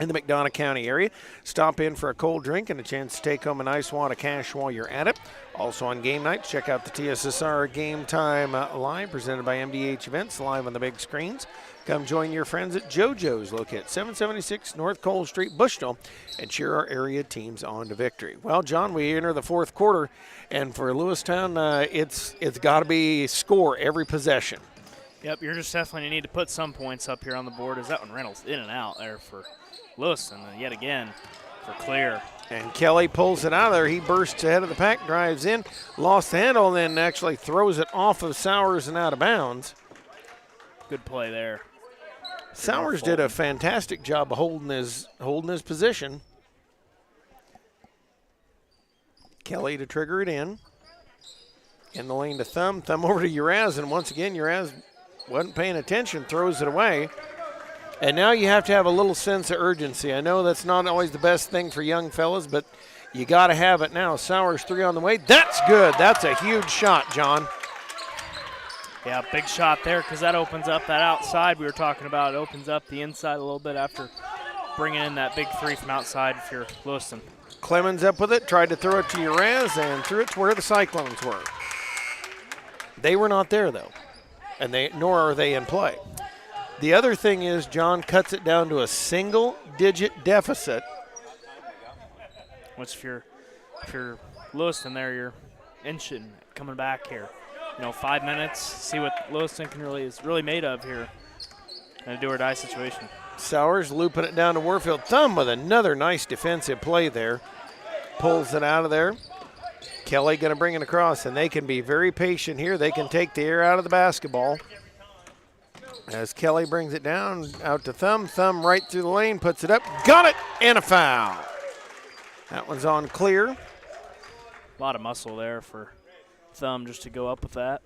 in the McDonough County area. Stop in for a cold drink and a chance to take home a nice wad of cash while you're at it. Also on game nights, check out the TSSR Game Time Live presented by MDH Events, live on the big screens. Come join your friends at JoJo's, located at 776 North Cole Street, Bushnell, and cheer our area teams on to victory. Well, John, we enter the fourth quarter, and for Lewistown, it's got to be score every possession. Yep, you're just definitely going to need to put some points up here on the board. Is that one Reynolds in and out there for Lewiston, and yet again for clear. And Kelly pulls it out of there. He bursts ahead of the pack, drives in, lost the handle, and then actually throws it off of Sowers and out of bounds. Good play there. Sowers did a fantastic job of holding his position. Kelly to trigger it in the lane to Thumb over to Uraz, and once again Uraz wasn't paying attention, throws it away. And now you have to have a little sense of urgency. I know that's not always the best thing for young fellas, but you got to have it now. Sowers 3 on the way. That's good. That's a huge shot, John. Yeah, big shot there because that opens up that outside we were talking about. It opens up the inside a little bit after bringing in that big 3 from outside if you're Lewiston. Clemens up with it, tried to throw it to Uraz, and threw it to where the Cyclones were. They were not there, though, and nor are they in play. The other thing is John cuts it down to a single-digit deficit. Which if you're Lewiston there, you're inching, coming back here. 5 minutes, see what Lewiston is really made of here in a do-or-die situation. Sowers looping it down to Warfield. Thumb with another nice defensive play there. Pulls it out of there. Kelly going to bring it across, and they can be very patient here. They can take the air out of the basketball. As Kelly brings it down, out to Thumb. Thumb right through the lane, puts it up. Got it, and a foul. That one's on clear. A lot of muscle there for Thumb just to go up with that.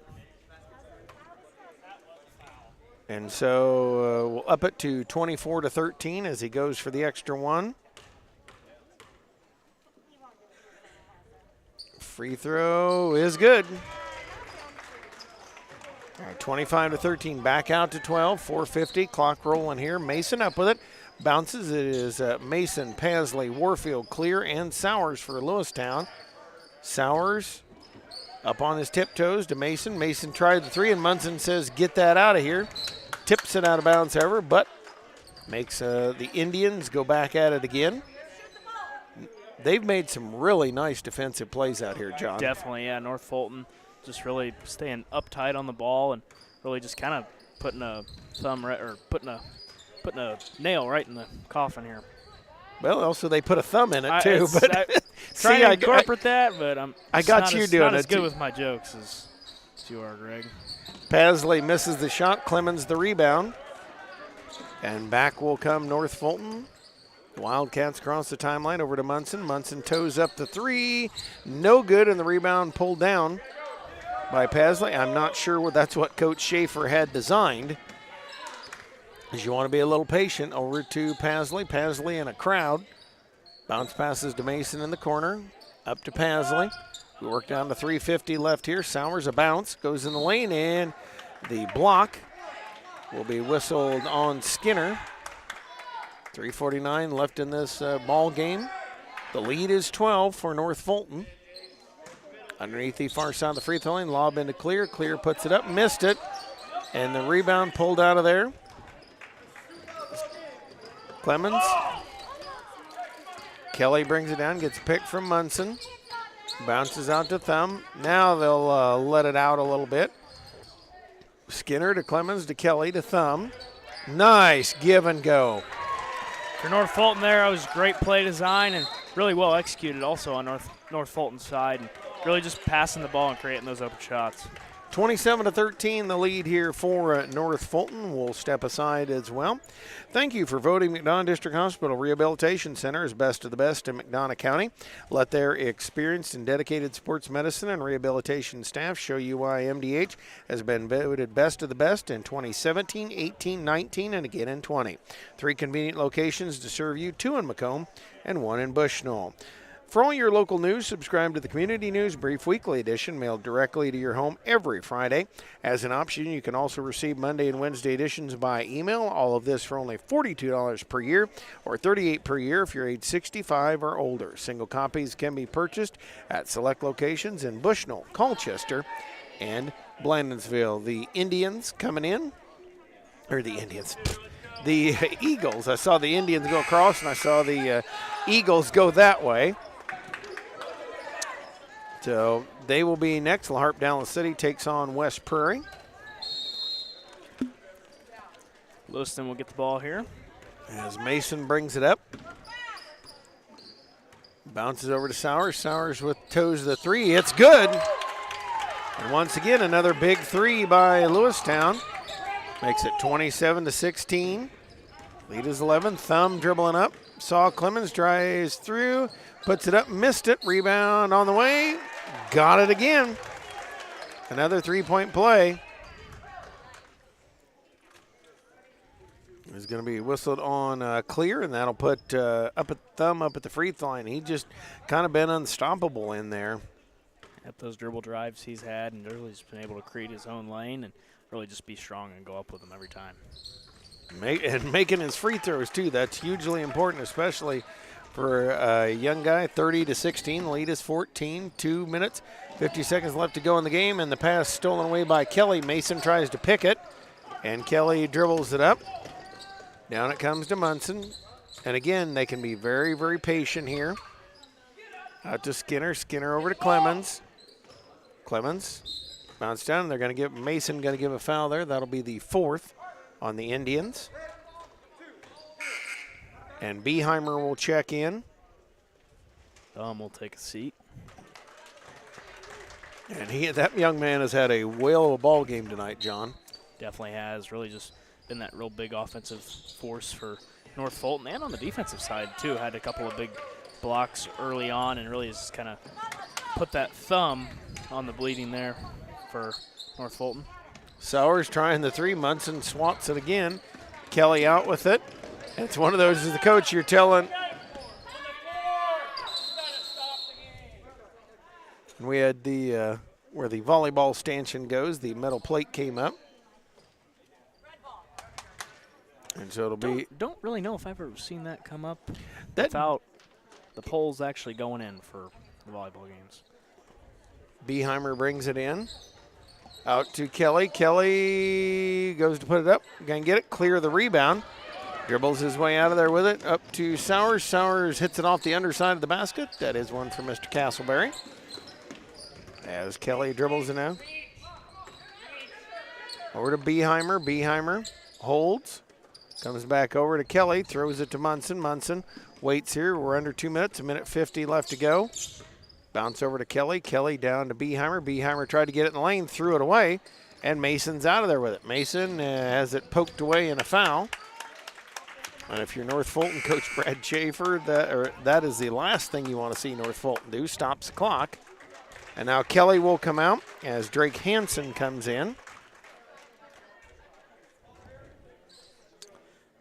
And so we'll up it to 24-13 as he goes for the extra one. Free throw is good. All right, 25-13, back out to 12, 4:50, clock rolling here. Mason up with it, bounces. It is Mason, Pasley, Warfield, Clear, and Sowers for Lewistown. Sowers up on his tiptoes to Mason. Mason tried the 3, and Munson says, get that out of here. Tips it out of bounds, however, but makes the Indians go back at it again. They've made some really nice defensive plays out here, John. Definitely, yeah. North Fulton just really staying uptight on the ball and really just kind of putting a putting a nail right in the coffin here. Well, also they put a thumb in it too. Trying to incorporate that, but I got you doing it. Not as good with my jokes as you are, Greg. Pasley misses the shot. Clemens the rebound, and back will come North Fulton. Wildcats cross the timeline over to Munson. Munson toes up the 3. No good, and the rebound pulled down by Pasley. I'm not sure that's what Coach Schaefer had designed. As you want to be a little patient, over to Pasley. Pasley in a crowd. Bounce passes to Mason in the corner. Up to Pasley. We work down to 3:50 left here. Sowers a bounce. Goes in the lane, and the block will be whistled on Skinner. 3:49 left in this ball game. The lead is 12 for North Fulton. Underneath the far side of the free throw line, lob into Clear. Clear puts it up, missed it, and the rebound pulled out of there. Clemens. Kelly brings it down, gets picked from Munson. Bounces out to Thumb. Now they'll let it out a little bit. Skinner to Clemens to Kelly to Thumb. Nice give and go. For North Fulton there, it was great play design and really well executed also on North Fulton's side. And really just passing the ball and creating those open shots. 27-13, the lead here for North Fulton. We'll step aside as well. Thank you for voting McDonough District Hospital Rehabilitation Center as best of the best in McDonough County. Let their experienced and dedicated sports medicine and rehabilitation staff show you why MDH has been voted best of the best in 2017, 18, 19, and again in 20. 3 convenient locations to serve you, 2 in Macomb and 1 in Bushnell. For all your local news, subscribe to the Community News Brief Weekly Edition, mailed directly to your home every Friday. As an option, you can also receive Monday and Wednesday editions by email. All of this for only $42 per year or $38 per year if you're age 65 or older. Single copies can be purchased at select locations in Bushnell, Colchester, and Blandonsville. The Indians coming in, or the Indians, the Eagles. I saw the Indians go across, and I saw the Eagles go that way. So they will be next. La Harpe Dallas City takes on West Prairie. Lewiston will get the ball here. As Mason brings it up. Bounces over to Sowers. Sowers with toes to the three. It's good. And once again, another big three by Lewistown. Makes it 27-16. Lead is 11. Thumb dribbling up. Saw Clemens, drives through, puts it up, missed it. Rebound on the way. Got it again. Another three-point play. It's going to be whistled on clear, and that'll put Thumb up at the free throw line. He just kind of been unstoppable in there. At those dribble drives he's had, and really just been able to create his own lane and really just be strong and go up with them every time. And making his free throws, too. That's hugely important, especially for a young guy. 30-16, lead is 14, 2 minutes, 50 seconds left to go in the game, and the pass stolen away by Kelly. Mason tries to pick it, and Kelly dribbles it up. Down it comes to Munson. And again, they can be very, very patient here. Out to Skinner. Skinner over to Clemens. Clemens bounce down. They're going to give Mason going to give a foul there. That'll be the fourth on the Indians. And Beheimer will check in. Will take a seat. And that young man has had a whale of a ball game tonight, John. Definitely has. Really just been that real big offensive force for North Fulton, and on the defensive side too. Had a couple of big blocks early on and really just kind of put that thumb on the bleeding there for North Fulton. Sowers trying the three. Munson swats it again. Kelly out with it. It's one of those, as the coach, you're telling. And we had the where the volleyball stanchion goes, the metal plate came up. And so it'll be. Don't really know if I've ever seen that come up that without the poles actually going in for the volleyball games. Beheimer brings it in. Out to Kelly. Kelly goes to put it up. Going to get it. Clear the rebound. Dribbles his way out of there with it. Up to Sowers. Sowers hits it off the underside of the basket. That is one for Mr. Castleberry. As Kelly dribbles it now. Over to Beheimer. Beheimer holds. Comes back over to Kelly. Throws it to Munson. Munson waits here. We're under 2 minutes. 1:50 left to go. Bounce over to Kelly. Kelly down to Beheimer. Beheimer tried to get it in the lane. Threw it away. And Mason's out of there with it. Mason has it poked away in a foul. And if you're North Fulton, Coach Brad Schaefer, that is the last thing you want to see North Fulton do. Stops the clock. And now Kelly will come out as Drake Hansen comes in.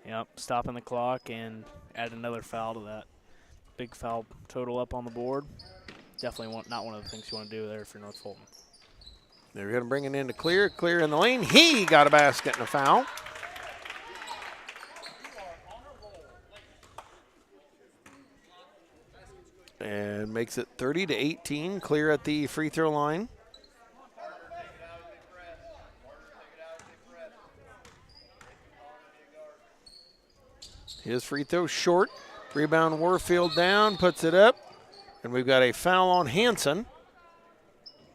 Yep, stopping the clock and add another foul to that. Big foul total up on the board. Definitely not one of the things you want to do there if you're North Fulton. They're going to bring it in to Clear. Clear in the lane. He got a basket and a foul. And makes it 30-18. Clear at the free throw line. His free throw short. Rebound Warfield down, puts it up. And we've got a foul on Hansen.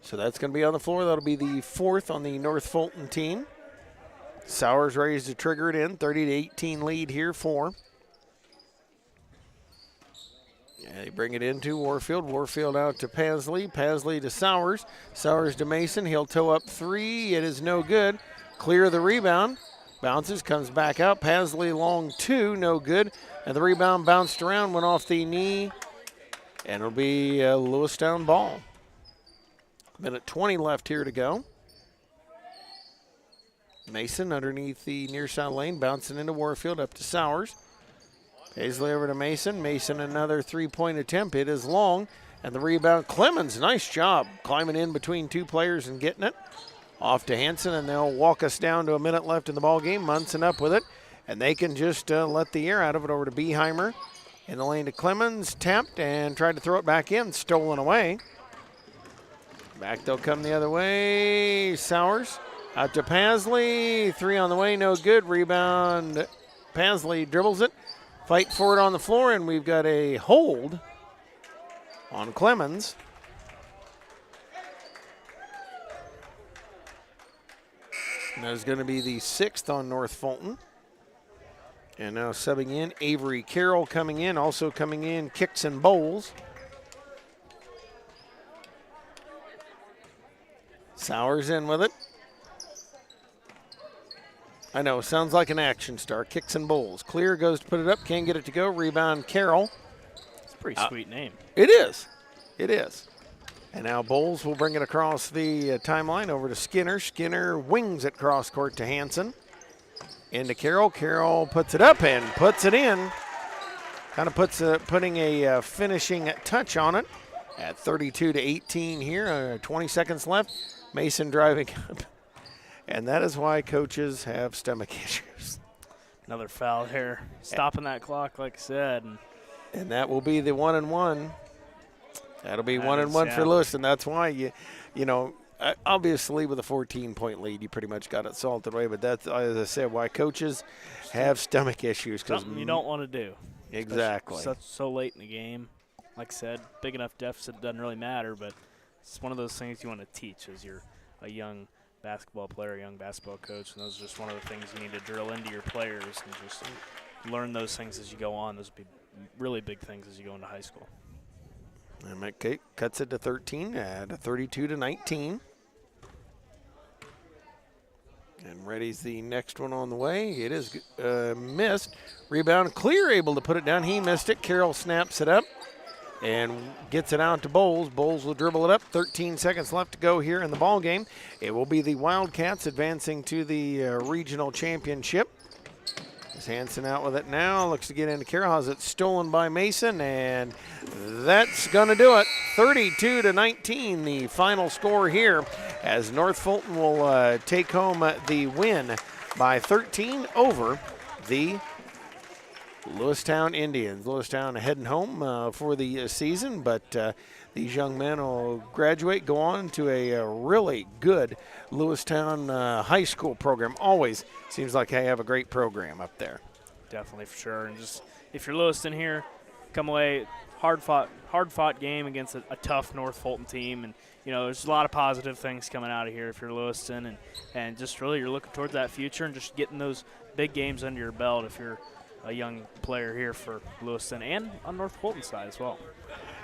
So that's going to be on the floor. That'll be the fourth on the North Fulton team. Sowers ready to trigger it in. 30-18 lead here for. Yeah, they bring it into Warfield. Warfield out to Pasley. Pasley to Sowers. Sowers to Mason. He'll toe up three. It is no good. Clear the rebound. Bounces, comes back out. Pasley long two, no good. And the rebound bounced around, went off the knee. And it'll be a Lewistown ball. 1:20 left here to go. Mason underneath the near side lane, bouncing into Warfield up to Sowers. Paisley over to Mason. Mason another three-point attempt. It is long. And the rebound, Clemens, nice job climbing in between two players and getting it. Off to Hanson, and they'll walk us down to a minute left in the ball game. Munson up with it, and they can just let the air out of it over to Beheimer. In the lane to Clemens, tapped and tried to throw it back in, stolen away. Back they'll come the other way. Sowers out to Pasley. Three on the way, no good. Rebound, Pasley dribbles it. Fight for it on the floor, and we've got a hold on Clemens. And there's going to be the 6th on North Fulton. And now subbing in, Avery Carroll coming in. Also coming in, Kicks and Bowles. Sowers in with it. I know, sounds like an action star. Kicks and Bowles. Clear goes to put it up, can't get it to go. Rebound, Carroll. It's a pretty sweet name. It is. It is. And now Bowles will bring it across the timeline over to Skinner. Skinner wings it cross court to Hanson. Into Carroll. Carroll puts it up and puts it in. Kind of putting a finishing touch on it at 32-18 here. 20 seconds left. Mason driving up. And that is why coaches have stomach issues. Another foul here. Stopping that clock, like I said. And that will be the 1-1. That'll be 1-1 for Lewiston. That's why you know, obviously with a 14-point lead, you pretty much got it salted away. But that's, as I said, why coaches have stomach issues. Something you don't want to do. Exactly. So late in the game. Like I said, big enough deficit doesn't really matter, but it's one of those things you want to teach as you're a young basketball player, young basketball coach, and those are just one of the things you need to drill into your players and just learn those things as you go on. Those would be really big things as you go into high school. And McCake cuts it to 13 at a 32-19. And ready's the next one on the way. It is missed. Rebound, Clear able to put it down. He missed it. Carroll snaps it up and gets it out to Bowles. Bowles will dribble it up. 13 seconds left to go here in the ball game. It will be the Wildcats advancing to the regional championship. Is Hanson out with it now. Looks to get into Carroll. Has it stolen by Mason, and that's going to do it. 32-19, the final score here, as North Fulton will take home the win by 13 over the Lewistown Indians. Lewistown heading home for the season, but these young men will graduate, go on to a really good Lewistown high school program. Always seems like they have a great program up there. Definitely, for sure. And just if you're Lewiston here, come away hard fought game against a tough North Fulton team, and you know there's a lot of positive things coming out of here if you're Lewiston, and just really you're looking towards that future and just getting those big games under your belt if you're a young player here for Lewiston and on North Fulton side as well.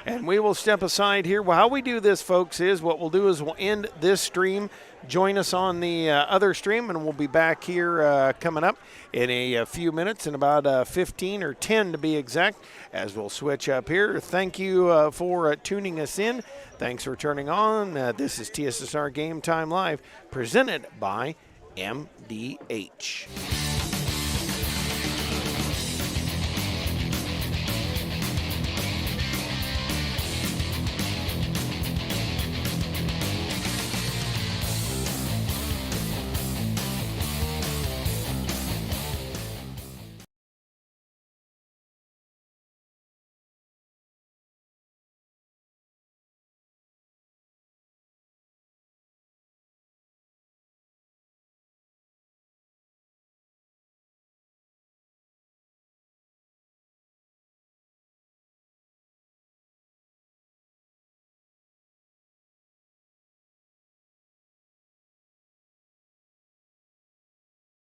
And we will step aside here. Well, how we do this, folks, is what we'll do is we'll end this stream. Join us on the other stream, and we'll be back here coming up in a few minutes, in about 15 or 10 to be exact, as we'll switch up here. Thank you for tuning us in. Thanks for turning on. This is TSSR Game Time Live, presented by MDH.